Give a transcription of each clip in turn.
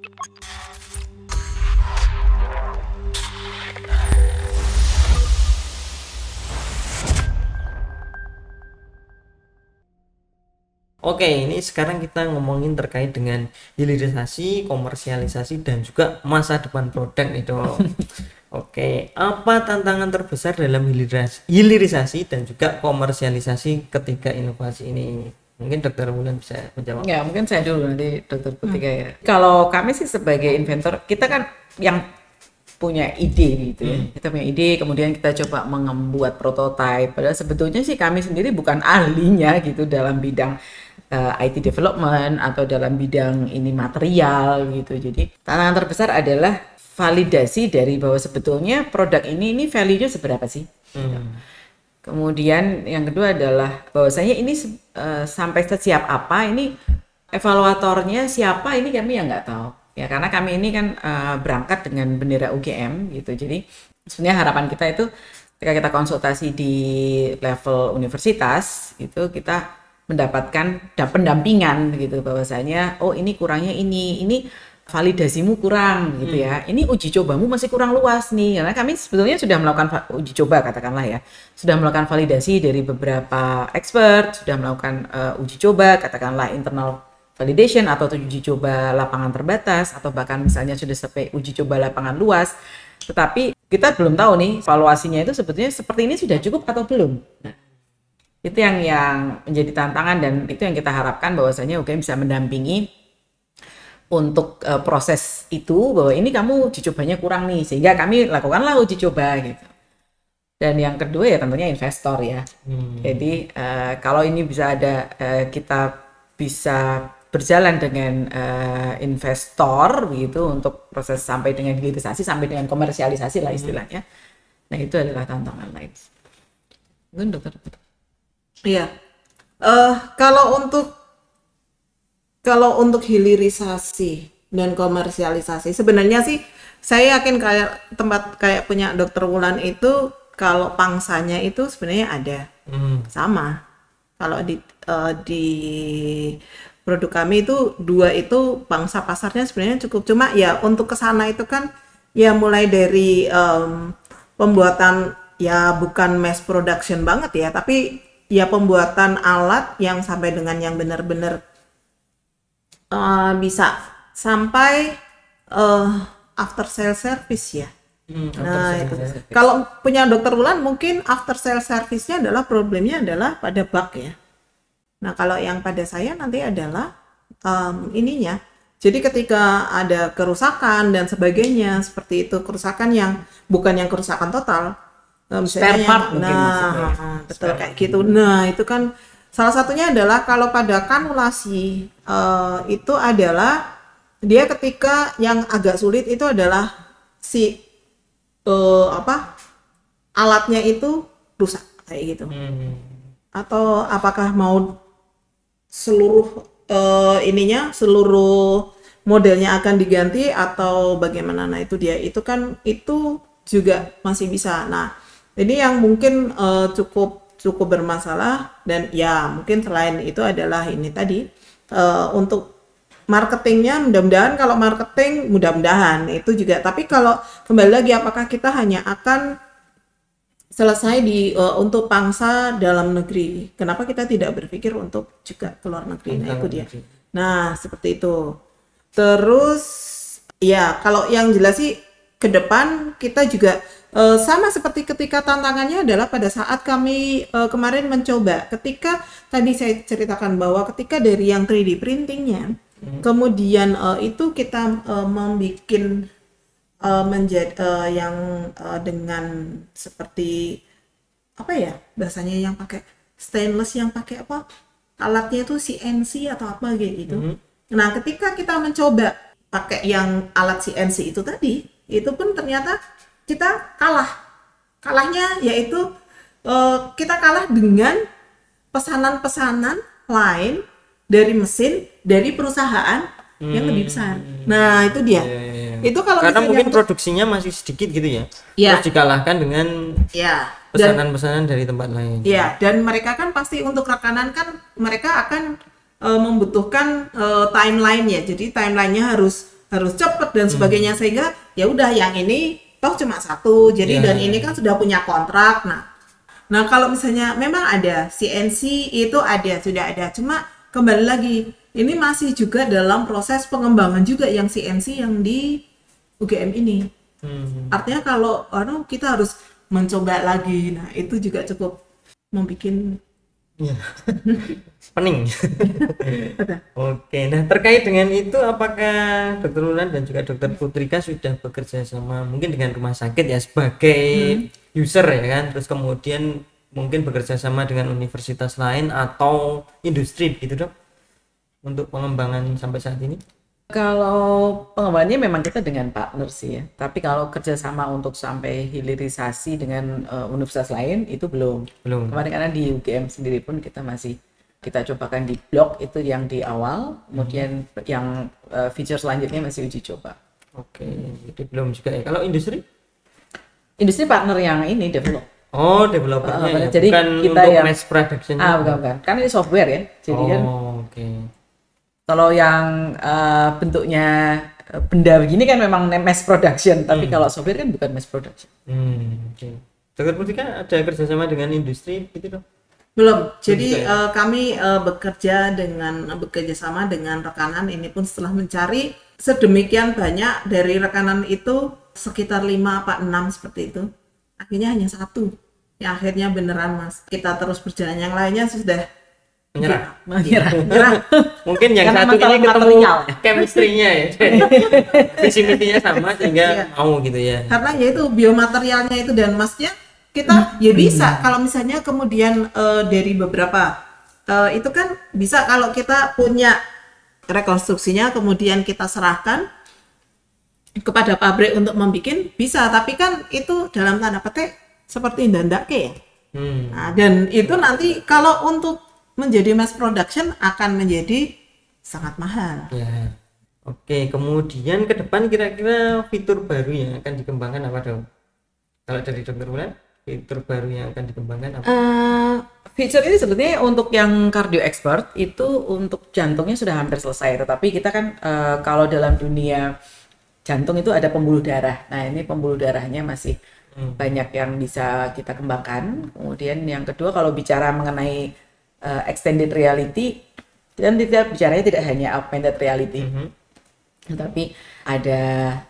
Oke, ini sekarang kita ngomongin terkait dengan hilirisasi, komersialisasi, dan juga masa depan produk itu. Oke, apa tantangan terbesar dalam hilirisasi dan juga komersialisasi ketika inovasi ini? Mungkin Dokter Wulan bisa menjawab. Ya, mungkin saya dulu nanti Dokter Putih ya. Kalau kami sih sebagai inventor, kita kan yang punya ide gitu ya. Kita punya ide, kemudian kita coba membuat prototipe. Padahal sebetulnya sih kami sendiri bukan ahlinya gitu dalam bidang IT development atau dalam bidang ini material gitu. Jadi tantangan terbesar adalah validasi dari bahwa sebetulnya produk ini value-nya seberapa sih? Kemudian yang kedua adalah bahwasanya ini sampai sesiap apa, ini evaluatornya siapa, ini kami yang nggak tahu. Ya karena kami ini kan berangkat dengan bendera UGM gitu. Jadi sebenarnya harapan kita itu ketika kita konsultasi di level universitas itu kita mendapatkan pendampingan gitu bahwasanya oh ini kurangnya ini validasimu kurang gitu ya. Ini uji cobamu masih kurang luas nih. Karena kami sebetulnya sudah melakukan uji coba katakanlah ya. Sudah melakukan validasi dari beberapa expert, sudah melakukan uji coba katakanlah internal validation atau uji coba lapangan terbatas atau bahkan misalnya sudah sampai uji coba lapangan luas. Tetapi kita belum tahu nih valuasinya itu sebetulnya seperti ini sudah cukup atau belum. Nah, itu yang menjadi tantangan dan itu yang kita harapkan bahwasanya UGM bisa mendampingi untuk proses itu bahwa ini kamu uji cobanya kurang nih sehingga kami lakukanlah uji coba gitu. Dan yang kedua ya tentunya investor ya. Jadi kalau ini bisa ada kita bisa berjalan dengan investor begitu untuk proses sampai dengan hilirisasi sampai dengan komersialisasi lah istilahnya. Nah itu adalah tantangan lain. Mungkin Dokter. Iya. Kalau untuk hilirisasi dan komersialisasi sebenarnya sih saya yakin kayak punya Dokter Wulan itu kalau pangsanya itu sebenarnya ada sama. Kalau di produk kami itu dua itu pangsa pasarnya sebenarnya cukup, cuma ya untuk kesana itu kan ya mulai dari pembuatan ya bukan mass production banget ya, tapi ya pembuatan alat yang sampai dengan yang benar-benar bisa sampai after sale service ya. Nah itu kalau punya Dokter Wulan mungkin after sale service-nya adalah problemnya adalah pada bug ya. Nah kalau yang pada saya nanti adalah ininya. Jadi ketika ada kerusakan dan sebagainya seperti itu, kerusakan yang bukan yang kerusakan total. Spare part mungkin betul kayak gitu. Nah itu kan salah satunya adalah kalau pada kanulasi itu adalah dia ketika yang agak sulit itu adalah si alatnya itu rusak kayak gitu. Atau apakah mau seluruh seluruh modelnya akan diganti atau bagaimana? Nah itu dia, itu kan itu juga masih bisa. Nah ini yang mungkin cukup bermasalah dan ya mungkin selain itu adalah ini tadi untuk marketingnya mudah-mudahan kalau marketing mudah-mudahan itu juga, tapi kalau kembali lagi apakah kita hanya akan selesai untuk pangsa dalam negeri, kenapa kita tidak berpikir untuk juga ke luar negeri? Nah itu dia. Nah seperti itu. Terus ya kalau yang jelas sih ke depan kita juga sama seperti ketika tantangannya adalah pada saat kami kemarin mencoba, ketika tadi saya ceritakan bahwa ketika dari yang 3D printingnya kemudian itu kita membuat menjadi yang dengan seperti apa ya bahasanya, yang pakai stainless, yang pakai apa alatnya itu CNC atau apa gitu. Nah ketika kita mencoba pakai yang alat CNC itu tadi, itu pun ternyata kita kalahnya yaitu kita kalah dengan pesanan-pesanan lain dari mesin dari perusahaan yang lebih besar. Nah itu dia. Itu kalau karena mungkin produksinya masih sedikit gitu ya. Terus dikalahkan dengan pesanan-pesanan dari tempat lain. Iya, dan mereka kan pasti untuk rekanan kan mereka akan membutuhkan timeline ya. Jadi timelinenya harus harus cepet dan sebagainya, sehingga ya udah yang ini toh cuma satu, jadi dan ini kan sudah punya kontrak. Nah kalau misalnya memang ada CNC itu sudah ada, cuma kembali lagi ini masih juga dalam proses pengembangan juga yang CNC yang di UGM ini. Artinya kalau kita harus mencoba lagi, nah itu juga cukup membuat pening. Oke, nah terkait dengan itu, apakah Dr. Wulan dan juga Dr. Putrika sudah bekerja sama mungkin dengan rumah sakit ya sebagai user ya kan, terus kemudian mungkin bekerja sama dengan universitas lain atau industri gitu dok untuk pengembangan sampai saat ini? Kalau pengembangannya memang kita dengan partner sih ya, tapi kalau kerjasama untuk sampai hilirisasi dengan universitas lain itu belum. Kemarin karena di UGM sendiri pun kita cobakan di blok itu yang di awal, kemudian yang feature selanjutnya masih uji coba. Oke, jadi belum juga ya. Kalau industri? Industri partner yang ini develop. Oh, developernya ya, jadi bukan kita untuk yang mass production. bukan. Kan ini software ya, jadi kan. Oke. Kalau yang bentuknya benda begini kan memang mass production, tapi kalau software kan bukan mass production. Okay. Dokter Putrika ada kerjasama dengan industri gitu dong? Belum. Jadi kami bekerja sama dengan rekanan ini pun setelah mencari sedemikian banyak dari rekanan itu sekitar 5 apa 6 seperti itu. Akhirnya hanya satu. Ya akhirnya beneran Mas. Kita terus berjalan, yang lainnya sudah menyerah. Mungkin yang karena satu ini ketemu material. chemistry-nya ya. Visi misinya sama sehingga mau gitu ya. Karena ya itu biomaterialnya itu, dan Masnya kita ya bisa kalau misalnya kemudian dari beberapa itu kan bisa kalau kita punya rekonstruksinya kemudian kita serahkan kepada pabrik untuk membuat, bisa, tapi kan itu dalam tanda petik seperti ndandake ya. Nah, dan itu nanti kalau untuk menjadi mass production akan menjadi sangat mahal. Ya. Oke, kemudian ke depan kira-kira fitur baru yang akan dikembangkan apa dong? Kalau dari Dr. Wulan, fitur baru yang akan dikembangkan apa? Feature ini sebetulnya untuk yang cardio expert itu untuk jantungnya sudah hampir selesai, tetapi kita kan kalau dalam dunia jantung itu ada pembuluh darah. Nah, ini pembuluh darahnya masih banyak yang bisa kita kembangkan. Kemudian yang kedua, kalau bicara mengenai extended reality, dan tidak bicaranya tidak hanya augmented reality, tapi ada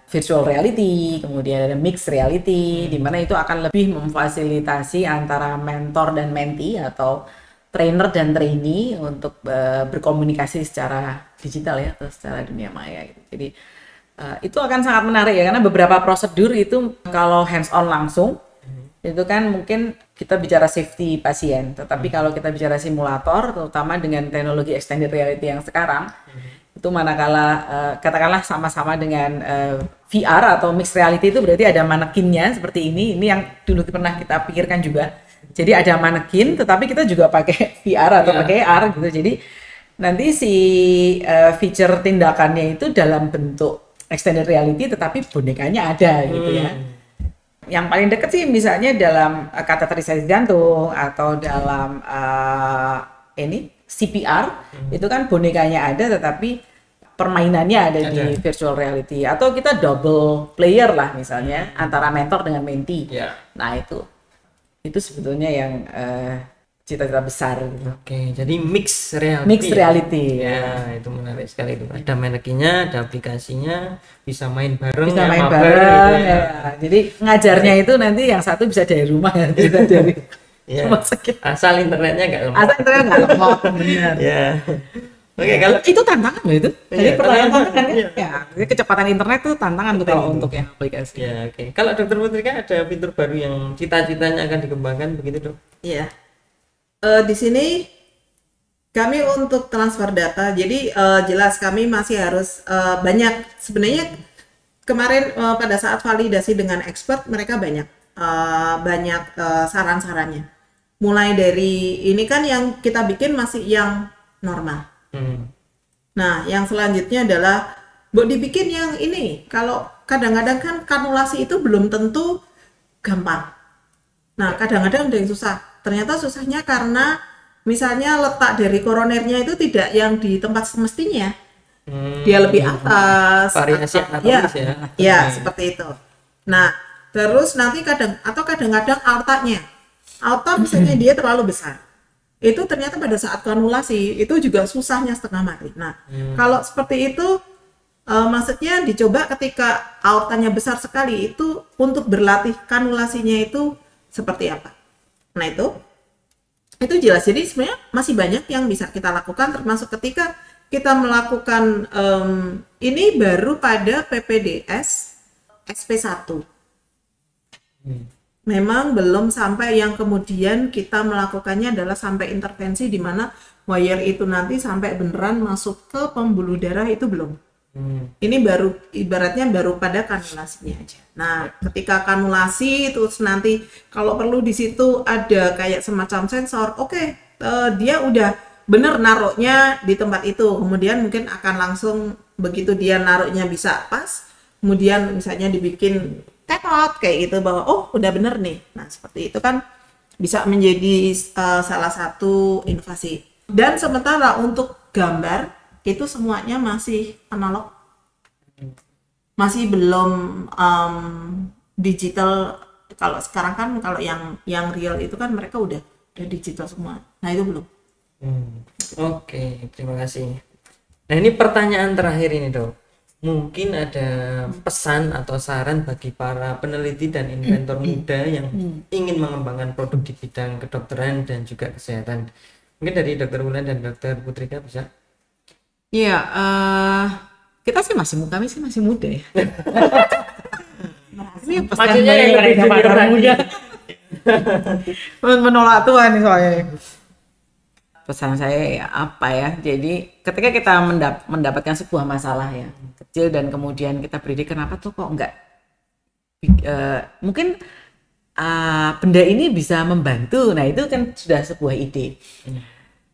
virtual reality, kemudian ada mixed reality, di mana itu akan lebih memfasilitasi antara mentor dan mentee atau trainer dan trainee untuk berkomunikasi secara digital ya, atau secara dunia maya gitu. Jadi itu akan sangat menarik ya, karena beberapa prosedur itu kalau hands on langsung itu kan mungkin kita bicara safety pasien, tetapi kalau kita bicara simulator, terutama dengan teknologi extended reality yang sekarang, itu manakala katakanlah sama-sama dengan VR atau mixed reality, itu berarti ada manekinnya seperti ini yang dulu pernah kita pikirkan juga. Jadi ada manekin, tetapi kita juga pakai VR atau pakai AR gitu. Jadi nanti si feature tindakannya itu dalam bentuk extended reality, tetapi bonekanya ada gitu ya. Yang paling dekat sih misalnya dalam kateterisasi jantung atau dalam CPR, itu kan bonekanya ada tetapi permainannya ada di virtual reality, atau kita double player lah misalnya antara mentor dengan mentee. Nah itu sebetulnya yang cita-cita besar gitu. Oke, jadi mixed reality. Mixed reality. Ya, itu menarik sekali itu. Ada manekinnya, ada aplikasinya, bisa main bareng. Bisa ya, main mabar, bareng. gitu ya. Jadi ngajarnya itu nanti yang satu bisa dari rumah, yang bisa dari rumah sakit. Asal internetnya nggak lemot. Asal internetnya nggak lemot, benar. Ya. Oke, kalau itu tantangan loh itu. Jadi pertanyaan tantangan kan. Iya. Ya, jadi kecepatan internet itu tantangan tuh kalau untuk yang aplikasi. Ya, oke. Kalau Dokter Putrika ada fitur baru yang cita-citanya akan dikembangkan begitu, Dok? Iya. Di sini kami untuk transfer data, jadi jelas kami masih harus banyak, sebenarnya kemarin pada saat validasi dengan expert mereka banyak saran-sarannya. Mulai dari ini kan yang kita bikin masih yang normal. Nah, yang selanjutnya adalah buat dibikin yang ini. Kalau kadang-kadang kan kanulasi itu belum tentu gampang. Nah, kadang-kadang ada yang susah. Ternyata susahnya karena misalnya letak dari koronernya itu tidak yang di tempat semestinya. Dia lebih atas. Variasi anatomis ya. Ya, seperti itu. Nah, terus nanti kadang-kadang aorta misalnya dia terlalu besar. Itu ternyata pada saat kanulasi itu juga susahnya setengah mati. Nah, kalau seperti itu maksudnya dicoba ketika aortanya besar sekali itu untuk berlatih kanulasinya itu seperti apa. Nah, itu jelas. Jadi sebenarnya masih banyak yang bisa kita lakukan termasuk ketika kita melakukan ini baru pada PPDS SP1. Memang belum sampai yang kemudian kita melakukannya adalah sampai intervensi di mana wire itu nanti sampai beneran masuk ke pembuluh darah itu belum. Ini baru ibaratnya baru pada kanulasinya aja. Nah, ketika kanulasi terus nanti kalau perlu di situ ada kayak semacam sensor, dia udah bener naruhnya di tempat itu, kemudian mungkin akan langsung begitu dia naruhnya bisa pas, kemudian misalnya dibikin tetot kayak gitu bahwa udah bener nih. Nah, seperti itu kan bisa menjadi salah satu inovasi. Dan sementara untuk gambar itu semuanya masih analog, masih belum digital. Kalau sekarang kan kalau yang real itu kan mereka udah digital semua. Nah, itu belum. Oke, terima kasih. Nah, ini pertanyaan terakhir ini, Dok. Mungkin ada pesan atau saran bagi para peneliti dan inventor muda yang ingin mengembangkan produk di bidang kedokteran dan juga kesehatan. Mungkin dari Dr. Wulan dan Dr. Putrika bisa? Iya, kami sih masih muda ya. Ini pesan Maksudnya yang lebih dari para junior muda. Menolak Tuhan nih soalnya. Pesan saya apa ya? Jadi ketika kita mendapatkan sebuah masalah ya kecil dan kemudian kita berdiri, kenapa tuh kok enggak mungkin benda ini bisa membantu. Nah, itu kan sudah sebuah ide.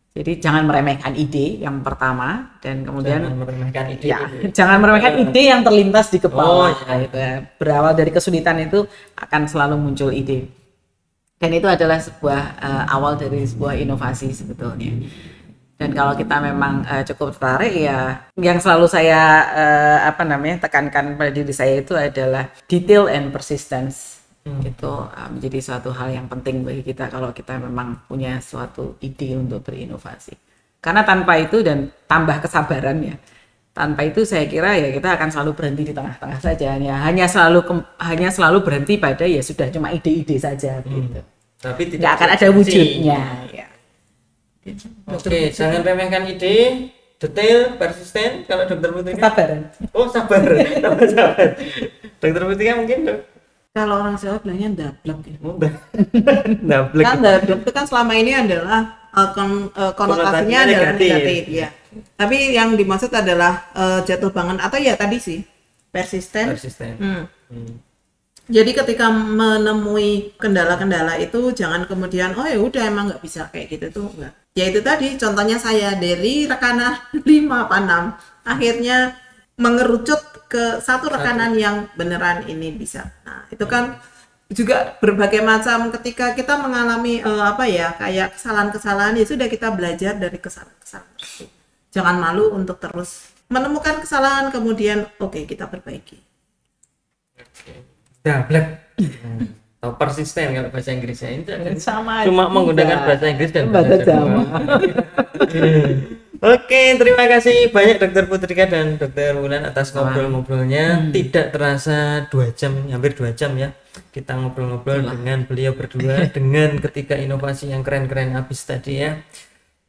Jadi jangan meremehkan ide yang pertama, dan kemudian jangan meremehkan ide yang terlintas di kepala. Gitu ya. Berawal dari kesulitan itu akan selalu muncul ide. Dan itu adalah sebuah awal dari sebuah inovasi sebetulnya. Dan kalau kita memang cukup tertarik, ya yang selalu saya tekankan pada diri saya itu adalah detail and persistence. Itu menjadi suatu hal yang penting bagi kita kalau kita memang punya suatu ide untuk berinovasi. Karena tanpa itu dan tambah kesabaran ya, tanpa itu saya kira ya kita akan selalu berhenti di tengah-tengah saja, ya hanya selalu berhenti pada ya sudah cuma ide-ide saja gitu. Tapi tidak akan ada wujudnya ya. Oke, jangan remehkan ide, detail, persisten. Kalau Dokter Putrika kesabaran. Sabar. Sabar. Dokter Putrika mungkin, Dok. Kalau orang Jawa bilangnya ndablek ya. Ndablek. Kan ndablek itu kan selama ini adalah konotasinya adalah negatif ya. Tapi yang dimaksud adalah jatuh bangun atau ya tadi sih persisten. Jadi ketika menemui kendala-kendala itu jangan kemudian ya udah emang nggak bisa kayak gitu tuh enggak. Ya itu tadi contohnya saya dari rekanan 5 apa 6 akhirnya mengerucut ke satu rekanan yang beneran ini bisa. Nah, itu kan juga berbagai macam ketika kita mengalami kayak kesalahan-kesalahan, ya sudah kita belajar dari kesalahan-kesalahan itu. Jangan malu untuk terus menemukan kesalahan kemudian kita perbaiki. Dablek. Atau persisten kalau bahasa Inggrisnya itu sama cuma menggunakan bahasa Inggris dan bahasa Jawa. Oke, terima kasih banyak Dokter Putrika dan Dokter Wulan atas ngobrol-ngobrolnya. Tidak terasa 2 jam, hampir 2 jam ya. Kita ngobrol-ngobrol dengan beliau berdua dengan ketika inovasi yang keren-keren habis tadi ya.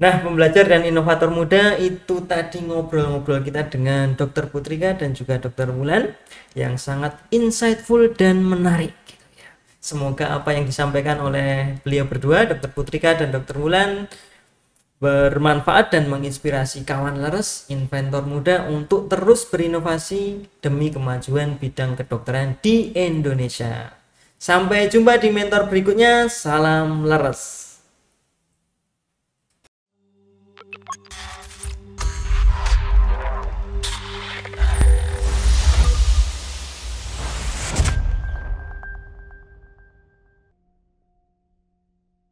Nah, pembelajar dan inovator muda, itu tadi ngobrol-ngobrol kita dengan Dokter Putrika dan juga Dokter Wulan yang sangat insightful dan menarik. Semoga apa yang disampaikan oleh beliau berdua, Dokter Putrika dan Dokter Wulan, bermanfaat dan menginspirasi kawan leres inventor muda untuk terus berinovasi demi kemajuan bidang kedokteran di Indonesia. Sampai jumpa di mentor berikutnya. Salam leres.